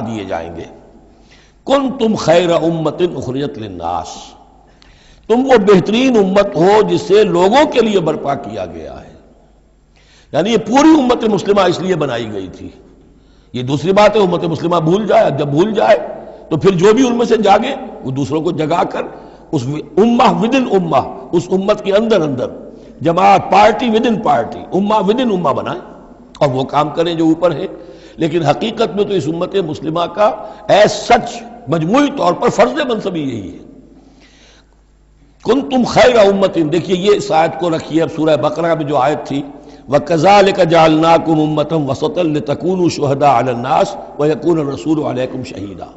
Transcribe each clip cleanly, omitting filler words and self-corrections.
دیے جائیں گے۔ کنتم خیر امت اخرجت للناس، تم وہ بہترین امت ہو جسے لوگوں کے لیے برپا کیا گیا ہے۔ یعنی یہ پوری امت مسلمہ اس لیے بنائی گئی تھی۔ یہ دوسری بات ہے امت مسلمہ بھول جائے، جب بھول جائے تو پھر جو بھی ان میں سے جاگے وہ دوسروں کو جگا کر اس امہ ودن امہ، اس امت کے اندر اندر جماعت، پارٹی ودن پارٹی، امہ ودن امہ بنائیں اور وہ کام کریں جو اوپر ہے۔ لیکن حقیقت میں تو اس امت مسلمہ کا ایز سچ مجموعی طور پر فرض منصبی یہی ہے۔ کنتم خیر امت، دیکھیے یہ اس آیت کو رکھیے اب سورہ بقرہ میں جو آیت تھی، وَكَذَلِكَ جَعَلْنَاكُمْ أُمَّةً وَسَطًا لِتَكُونُوا شُهَدَاءَ عَلَى النَّاسِ وَيَكُونَ الرَّسُولُ عَلَيْكُمْ شَهِيدًا۔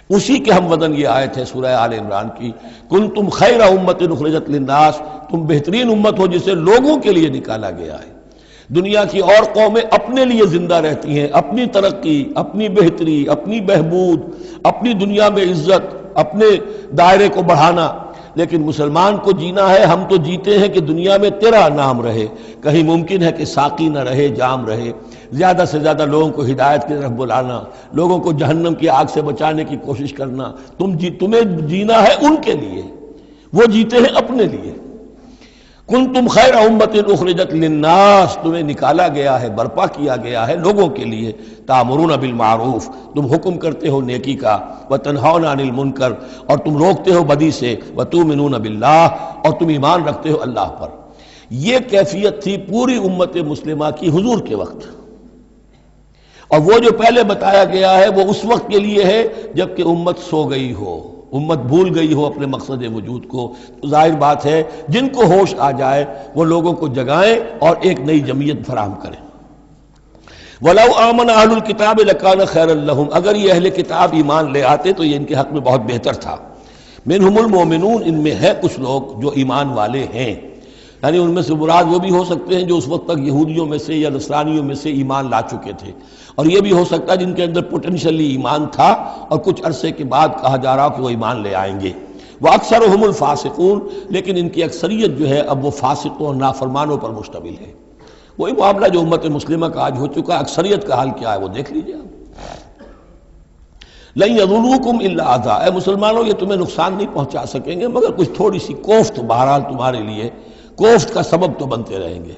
اسی کے ہم وزن یہ آیت ہے سورہ آل عمران کی، کنتم خیر امت اخرجت للناس، تم بہترین امت ہو جسے لوگوں کے لیے نکالا گیا ہے۔ دنیا کی اور قومیں اپنے لیے زندہ رہتی ہیں، اپنی ترقی، اپنی بہتری، اپنی بہبود، اپنی دنیا میں عزت، اپنے دائرے کو بڑھانا، لیکن مسلمان کو جینا ہے، ہم تو جیتے ہیں کہ دنیا میں تیرا نام رہے۔ کہیں ممکن ہے کہ ساقی نہ رہے، جام رہے، زیادہ سے زیادہ لوگوں کو ہدایت کی طرف بلانا، لوگوں کو جہنم کی آگ سے بچانے کی کوشش کرنا۔ تمہیں جینا ہے ان کے لیے، وہ جیتے ہیں اپنے لیے۔ کنتم خیر امت اخرجت للناس، تمہیں نکالا گیا ہے، برپا کیا گیا ہے لوگوں کے لیے۔ تامرون بالمعروف، تم حکم کرتے ہو نیکی کا، وتنہون عن المنکر، اور تم روکتے ہو بدی سے، وتؤمنون باللہ، اور تم ایمان رکھتے ہو اللہ پر۔ یہ کیفیت تھی پوری امت مسلمہ کی حضور کے وقت، اور وہ جو پہلے بتایا گیا ہے وہ اس وقت کے لیے ہے جب کہ امت سو گئی ہو، امت بھول گئی ہو اپنے مقصد وجود کو۔ تو ظاہر بات ہے جن کو ہوش آ جائے وہ لوگوں کو جگائیں اور ایک نئی جمعیت فراہم کریں۔ وَلَوْ آمَنَ أَهْلُ الْكِتَابِ لَكَانَ خَيْرًا لَهُمْ، اگر یہ اہل کتاب ایمان لے آتے تو یہ ان کے حق میں بہت بہتر تھا۔ مِنْهُمُ الْمُؤْمِنُونَ، ان میں ہے کچھ لوگ جو ایمان والے ہیں، یعنی ان میں سے مراد وہ بھی ہو سکتے ہیں جو اس وقت تک یہودیوں میں سے یا نصرانیوں میں سے ایمان لا چکے تھے، اور یہ بھی ہو سکتا ہے جن کے اندر پوٹینشلی ایمان تھا اور کچھ عرصے کے بعد کہا جا رہا کہ وہ ایمان لے آئیں گے۔ وَأَكْثَرُهُمُ الْفَاسِقُونَ، لیکن ان کی اکثریت جو ہے اب وہ فاسقوں اور نافرمانوں پر مشتمل ہے۔ وہی معاملہ جو امت مسلمہ کا آج ہو چکا، اکثریت کا حال کیا ہے وہ دیکھ لیجیے آپ۔ لَن يَضُرُّوكُمْ إِلَّا أَذًى، اے مسلمانوں یہ تمہیں نقصان نہیں پہنچا سکیں گے مگر کچھ تھوڑی سی کوفت، بہرحال تمہارے لیے کوفت کا سبب تو بنتے رہیں گے،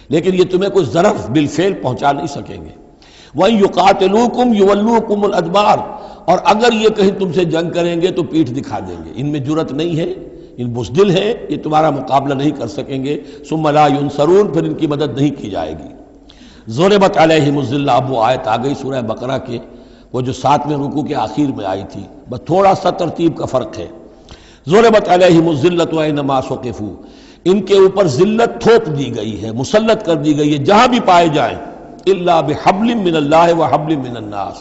لیکن یہ تمہیں کوئی ضرر بالفعل پہنچا نہیں سکیں گے۔ وَإِن يُقَاتِلُوكُمْ يُوَلُّوكُمُ الْأَدْبَارَ، اور اگر یہ کہیں تم سے جنگ کریں گے تو پیٹھ دکھا دیں گے، ان میں جرأت نہیں ہے، ان بزدل ہیں، یہ تمہارا مقابلہ نہیں کر سکیں گے۔ ثُمَّ لَا يُنصَرُونَ، پھر ان کی مدد نہیں کی جائے گی۔ ضُرِبَتْ عَلَيْهِمُ الذِّلَّةُ، اب وہ آیت آ گئی سورہ بقرہ کے وہ جو 7ویں رکوع کے آخر میں آئی تھی، بس تھوڑا سا ترتیب کا فرق ہے۔ ضُرِبَتْ عَلَيْهِمُ الذِّلَّةُ أَيْنَمَا ثُقِفُوا، ان کے اوپر ذلت تھوپ دی گئی ہے، مسلط کر دی گئی ہے جہاں بھی پائے جائیں۔ إِلَّا بِحَبْلٍ مِّنَ اللَّهِ وَحَبْلٍ مِّنَ النَّاسِ،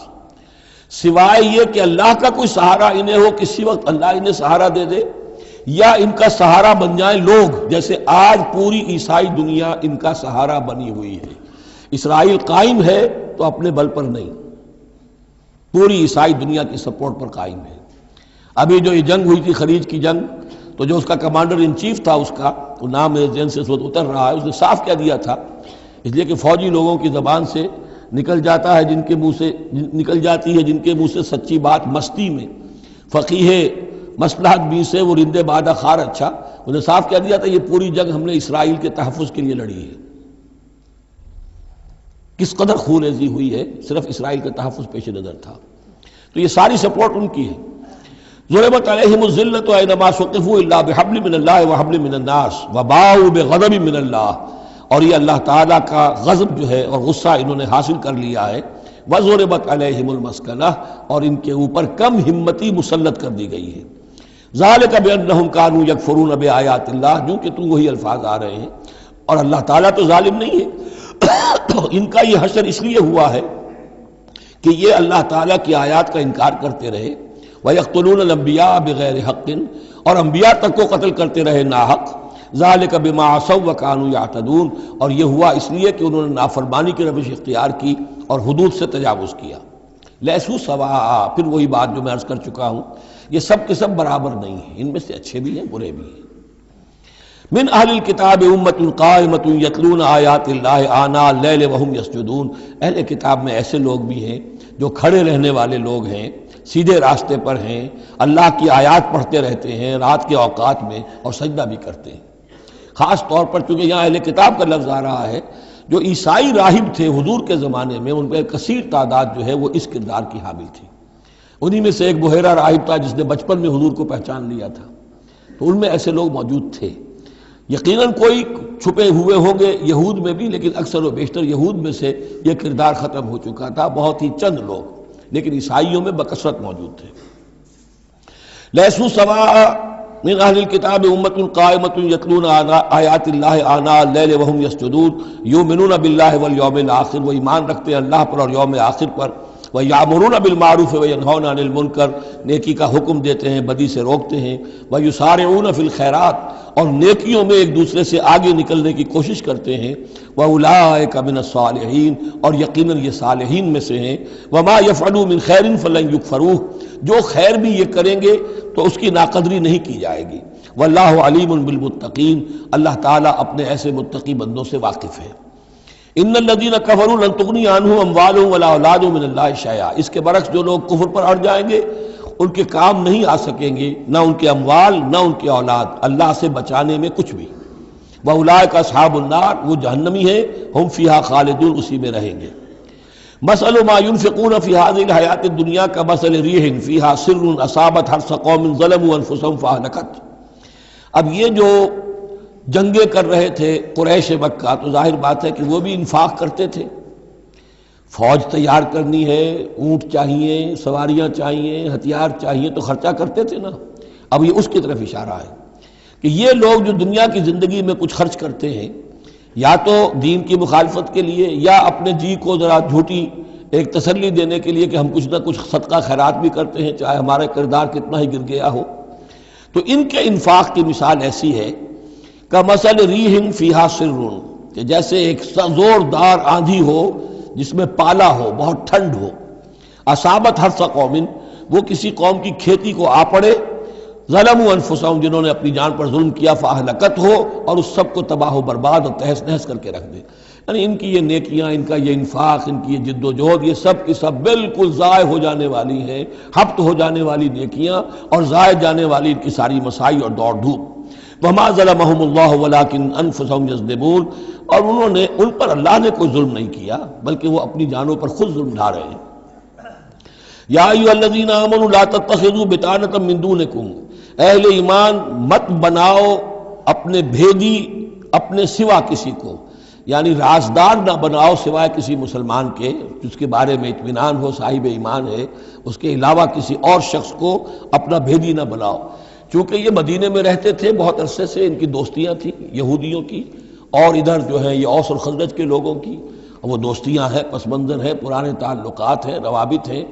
سوائے یہ کہ اللہ کا کوئی سہارا انہیں ہو، کسی وقت اللہ انہیں سہارا دے دے، یا ان کا سہارا بن جائیں لوگ، جیسے آج پوری عیسائی دنیا ان کا سہارا بنی ہوئی ہے۔ اسرائیل قائم ہے تو اپنے بل پر نہیں، پوری عیسائی دنیا کی سپورٹ پر قائم ہے۔ ابھی جو یہ جنگ ہوئی تھی خلیج کی جنگ، تو جو اس کا کمانڈر ان چیف تھا، اس کا وہ نام میرے ذہن سے اس وقت اتر رہا ہے، اس نے صاف کہہ دیا تھا، اس لیے کہ فوجی لوگوں کی زبان سے نکل جاتا ہے، جن کے منہ سے نکل جاتی ہے، جن کے منہ سے سچی بات مستی میں، فقیہ مصلحت بھی سے وہ رندے بادہ خار اچھا، انہوں نے صاف کہہ دیا تھا یہ پوری جنگ ہم نے اسرائیل کے تحفظ کے لیے لڑی ہے۔ کس قدر خونریزی ہوئی ہے، صرف اسرائیل کا تحفظ پیش نظر تھا، تو یہ ساری سپورٹ ان کی ہے۔ ضُرِبَتْ عَلَيْهِمُ الذِّلَّةُ أَيْنَمَا ثُقِفُوا إِلَّا بِحَبْلٍ مِّنَ اللَّهِ وَحَبْلٍ مِّنَ النَّاسِ وَبَاءُوا بِغَضَبٍ مِّنَ اللَّهِ، اور یہ اللہ تعالیٰ کا غضب جو ہے اور غصہ انہوں نے حاصل کر لیا ہے۔ وَضُرِبَتْ عَلَيْهِمُ الْمَسْكَنَةُ، اور ان کے اوپر کم ہمتی مسلط کر دی گئی ہے۔ ذَلِكَ بِأَنَّهُمْ كَانُوا يَكْفُرُونَ بِآيَاتِ اللَّهِ، جو کہ تو وہی الفاظ آ رہے ہیں، اور اللہ تعالیٰ تو ظالم نہیں ہے۔ ان کا یہ حشر اس لیے ہوا ہے کہ یہ اللہ تعالیٰ کی آیات کا انکار کرتے رہے، وَيَقْتُلُونَ الْأَنْبِيَاءَ بِغَيْرِ حَقٍّ، اور انبیاء تک کو قتل کرتے رہے ناحق۔ ذَلِكَ بِمَا عَصَوْا وَكَانُوا يَعْتَدُونَ، اور یہ ہوا اس لیے کہ انہوں نے نافرمانی کی روش اختیار کی اور حدود سے تجاوز کیا۔ لیسوا سواء، پھر وہی بات جو میں عرض کر چکا ہوں، یہ سب کے سب برابر نہیں ہیں، ان میں سے اچھے بھی ہیں برے بھی ہیں۔ من اہل الکتاب امۃ قائمۃ یتلون آیات اللہ آناء اللیل وہم یسجدون، اہل کتاب میں ایسے لوگ بھی ہیں جو کھڑے رہنے والے لوگ ہیں، سیدھے راستے پر ہیں، اللہ کی آیات پڑھتے رہتے ہیں رات کے اوقات میں اور سجدہ بھی کرتے ہیں۔ خاص طور پر چونکہ یہاں اہل کتاب کا لفظ آ رہا ہے، جو عیسائی راہب تھے حضور کے زمانے میں، ان میں کثیر تعداد جو ہے وہ اس کردار کی حامل تھی۔ انہی میں سے ایک بحیرہ راہب تھا جس نے بچپن میں حضور کو پہچان لیا تھا، تو ان میں ایسے لوگ موجود تھے۔ یقیناً کوئی چھپے ہوئے ہوں گے یہود میں بھی، لیکن اکثر و بیشتر یہود میں سے یہ کردار ختم ہو چکا تھا، بہت ہی چند لوگ، لیکن عیسائیوں میں بکثرت موجود تھے۔ لیسوا سواء من اہل الکتاب امۃ قائمۃ یتلون آیات اللہ آناء اللیل وہم یسجدون یؤمنون باللہ والیوم الآخر، وہ ایمان رکھتے ہیں اللہ پر اور یوم آخر پر، وَيَأْمُرُونَ بِالْمَعْرُوفِ وَيَنْهَوْنَ عَنِ الْمُنْكَرِ، نیکی کا حکم دیتے ہیں، بدی سے روکتے ہیں، وَيُسَارِعُونَ فِي الْخَيْرَاتِ، اور نیکیوں میں ایک دوسرے سے آگے نکلنے کی کوشش کرتے ہیں، وَأُولَٰئِكَ مِنَ الصَّالِحِينَ، اور یقیناً یہ صالحین میں سے ہیں، وَمَا يَفْعَلُوا مِنْ خَيْرٍ فَلَنْ يُكْفَرُوهُ، جو خیر بھی یہ کریں گے تو اس کی ناقدری نہیں کی جائے گی، وَاللَّهُ عَلِيمٌ بِالْمُتَّقِينَ، اللہ تعالیٰ اپنے ایسے متقی بندوں سے واقف ہے۔ ان الذین کفروا لن تغنی عنہم اموالہم ولا اولادہم من اللہ شیئا، اس کے برعکس جو لوگ کفر پر اڑ جائیں گے ان کے کام نہیں آ سکیں گے، نہ ان کے اموال نہ ان کے اولاد اللہ سے بچانے میں کچھ بھی۔ واولئک اصحاب النار، وہ جہنمی ہیں، ہم فیہا خالدون، اسی میں رہیں گے۔ مثل ما ينفقون في هذه الحیات الدنیا کمثل ریح فیہا سر اصابت حرث قوم ظلموا انفسهم فاہلکت۔ اب یہ جو جنگیں کر رہے تھے قریش مکہ، تو ظاہر بات ہے کہ وہ بھی انفاق کرتے تھے، فوج تیار کرنی ہے، اونٹ چاہیے، سواریاں چاہیے، ہتھیار چاہیے، تو خرچہ کرتے تھے نا۔ اب یہ اس کی طرف اشارہ ہے کہ یہ لوگ جو دنیا کی زندگی میں کچھ خرچ کرتے ہیں، یا تو دین کی مخالفت کے لیے، یا اپنے جی کو ذرا جھوٹی ایک تسلی دینے کے لیے کہ ہم کچھ نہ کچھ صدقہ خیرات بھی کرتے ہیں چاہے ہمارا کردار کتنا ہی گر گیا ہو، تو ان کے انفاق کی مثال ایسی ہے کمثل ریح فیہا سر، کہ جیسے ایک زوردار آندھی ہو جس میں پالا ہو، بہت ٹھنڈ ہو، اصابت حرث قوم، وہ کسی قوم کی کھیتی کو آ پڑے، ظلموا انفسہم، جنہوں نے اپنی جان پر ظلم کیا، فاہلکت ہو، اور اس سب کو تباہ و برباد اور تہس نہس کر کے رکھ دے۔ یعنی ان کی یہ نیکیاں، ان کا یہ انفاق، ان کی یہ جد و جہد، یہ سب کی سب بالکل ضائع ہو جانے والی ہیں، ہبط ہو جانے والی نیکیاں، اور ضائع جانے والی ان کی ساری مساعی اور دوڑ دھوپ۔ وما ظلمهم اللہ ولکن انفسهم یظلمون، اور انہوں نے، ان پر اللہ نے کوئی ظلم نہیں کیا بلکہ وہ اپنی جانوں پر خود ظلم ڈھا رہے ہیں۔ یا ایھا الذین آمنوا لا تتخذوا بطانۃ من دونکم، اہل ایمان مت بناؤ اپنے بھیدی اپنے سوا کسی کو، یعنی رازدار نہ بناؤ سوائے کسی مسلمان کے جس کے بارے میں اطمینان ہو، صاحب ایمان ہے، اس کے علاوہ کسی اور شخص کو اپنا بھیدی نہ بناؤ۔ چونکہ یہ مدینے میں رہتے تھے بہت عرصے سے، ان کی دوستیاں تھیں یہودیوں کی، اور ادھر جو ہے یہ اوس اور خزرج کے لوگوں کی، وہ دوستیاں ہیں، پس منظر ہے، پرانے تعلقات ہیں، روابط ہیں،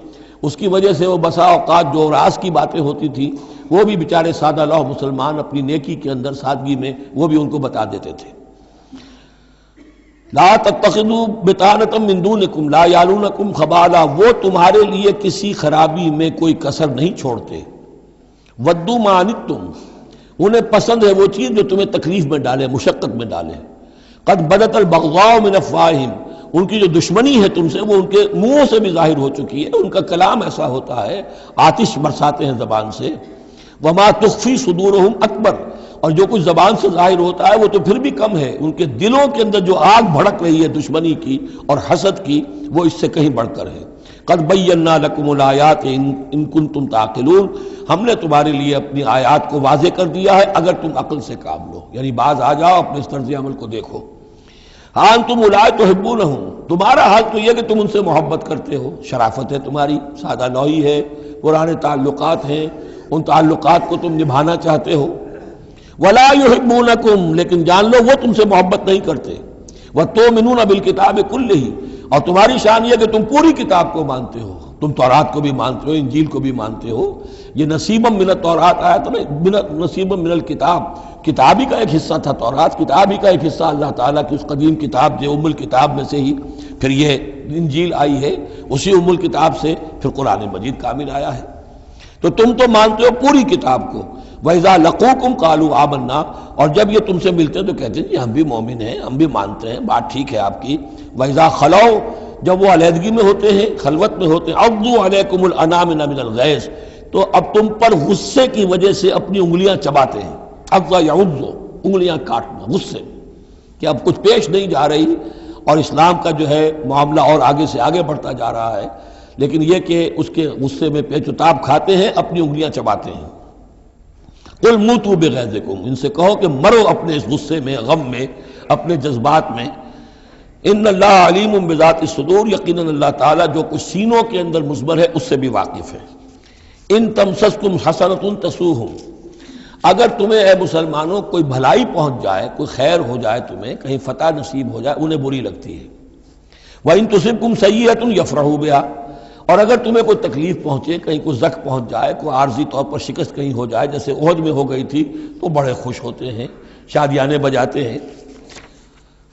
اس کی وجہ سے وہ بسا اوقات جو راز کی باتیں ہوتی تھیں وہ بھی بیچارے سادہ لوح مسلمان اپنی نیکی کے اندر، سادگی میں، وہ بھی ان کو بتا دیتے تھے۔ لا تتخذوا بطانۃ من دونکم لا یعلونکم خبالا، وہ تمہارے لیے کسی خرابی میں کوئی کسر نہیں چھوڑتے، ودوا ما عنتم، انہیں پسند ہے وہ چیز جو تمہیں تکلیف میں ڈالے، مشقت میں ڈالے، قد بدت البغضاء من افواہہم، ان کی جو دشمنی ہے تم سے وہ ان کے منہوں سے بھی ظاہر ہو چکی ہے، ان کا کلام ایسا ہوتا ہے، آتش برساتے ہیں زبان سے، وما تخفی صدورہم اکبر، اور جو کچھ زبان سے ظاہر ہوتا ہے وہ تو پھر بھی کم ہے، ان کے دلوں کے اندر جو آگ بھڑک رہی ہے دشمنی کی اور حسد کی، وہ اس سے کہیں بڑھ کر ہے۔ قد بینا لکم الآیات ان کنتم تعقلون، ہم نے تمہارے لیے اپنی آیات کو واضح کر دیا ہے اگر تم عقل سے کام لو، یعنی باز آ جاؤ، اپنے اس طرز عمل کو دیکھو۔ ہاں تم اولئک تحبونہم، تمہارا حال تو یہ کہ تم ان سے محبت کرتے ہو، شرافت ہے تمہاری، سادہ لوحی ہے، پرانے تعلقات ہیں، ان تعلقات کو تم نبھانا چاہتے ہو۔ ولا یحبونکم، لیکن جان لو وہ تم سے محبت نہیں کرتے۔ وتؤمنون بالکتاب کلہ، اور تمہاری شان یہ کہ تم پوری کتاب کو مانتے ہو، تم تورات کو بھی مانتے ہو، انجیل کو بھی مانتے ہو۔ یہ نصیبا من التورات آیا تھا نا، نصیبا من الکتاب، کتاب ہی کا ایک حصہ تھا تورات، کتاب ہی کا ایک حصہ اللہ تعالیٰ کی اس قدیم کتاب جو ام الکتاب میں سے ہی پھر یہ انجیل آئی ہے، اسی ام الکتاب سے پھر قرآن مجید کامل آیا ہے۔ تو تم تو مانتے ہو پوری کتاب کو۔ وَإِذَا لَقُوكُمْ قَالُوا آمَنَّا، اور جب یہ تم سے ملتے ہیں تو کہتے ہیں جی ہم بھی مومن ہیں، ہم بھی مانتے ہیں، بات ٹھیک ہے آپ کی۔ وَإِذَا خَلَوْا، جب وہ علیحدگی میں ہوتے ہیں، خلوت میں ہوتے ہیں، عضوا علیکم الانامل من الغیظ، تو اب تم پر غصے کی وجہ سے اپنی انگلیاں چباتے ہیں۔ عضا یعض، انگلیاں کاٹنا غصے میں، کہ اب کچھ پیش نہیں جا رہی اور اسلام کا جو ہے معاملہ اور آگے سے آگے بڑھتا جا رہا ہے، لیکن یہ کہ اس کے غصے میں پیچ و تاب کھاتے ہیں، اپنی انگلیاں چباتے ہیں۔ قل موتوا بغیظکم، ان سے کہو کہ مرو اپنے اس غصے میں، غم میں، اپنے جذبات میں۔ ان اللہ علیم بذات الصدور، یقیناً اللہ تعالیٰ جو کچھ سینوں کے اندر مضمر ہے اس سے بھی واقف ہے۔ ان تمسسکم حسنۃ تسؤہم، اگر تمہیں اے مسلمانوں کوئی بھلائی پہنچ جائے، کوئی خیر ہو جائے، تمہیں کہیں فتح نصیب ہو جائے، انہیں بری لگتی ہے۔ وَإِن تُصِبْكُمْ سَيِّئَةٌ يَفْرَحُوا بِهَا، اور اگر تمہیں کوئی تکلیف پہنچے، کہیں کوئی زخم پہنچ جائے، کوئی عارضی طور پر شکست کہیں ہو جائے، جیسے احد میں ہو گئی تھی، تو بڑے خوش ہوتے ہیں، شادیانے بجاتے ہیں۔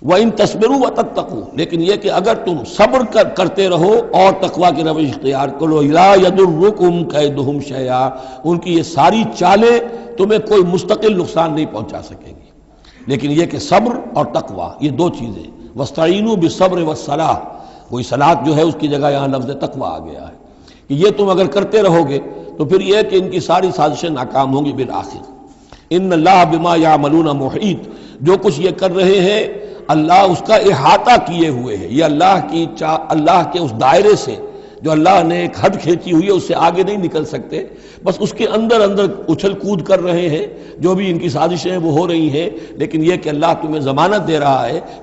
وَإِن تَصْبِرُوا وَتَتَّقُوا، لیکن یہ کہ اگر تم صبر کرتے رہو اور تقویٰ کی روش اختیار کرو، لَا يَضُرُّكُمْ كَيْدُهُمْ شَيْئًا، ان کی یہ ساری چالیں تمہیں کوئی مستقل نقصان نہیں پہنچا سکے گی۔ لیکن یہ کہ صبر اور تقویٰ، یہ دو چیزیں، وَاسْتَعِینُوا بِالصَّبْرِ وَالصَّلَاةِ، وہی صلاۃ جو ہے اس کی جگہ یہاں لفظ تقویٰ آ گیا ہے، کہ یہ تم اگر کرتے رہو گے تو پھر یہ کہ ان کی ساری سازشیں ناکام ہوں گی بالآخر۔ ان اللہ بما یعملون محیط، جو کچھ یہ کر رہے ہیں اللہ اس کا احاطہ کیے ہوئے ہے، یہ اللہ کے اس دائرے سے جو اللہ نے ایک حد کھینچی ہوئی ہے اس سے آگے نہیں نکل سکتے، بس اس کے اندر اندر اچھل کود کر رہے ہیں، جو بھی ان کی سازشیں ہیں وہ ہو رہی ہیں، لیکن یہ کہ اللہ تمہیں ضمانت دے رہا ہے کہ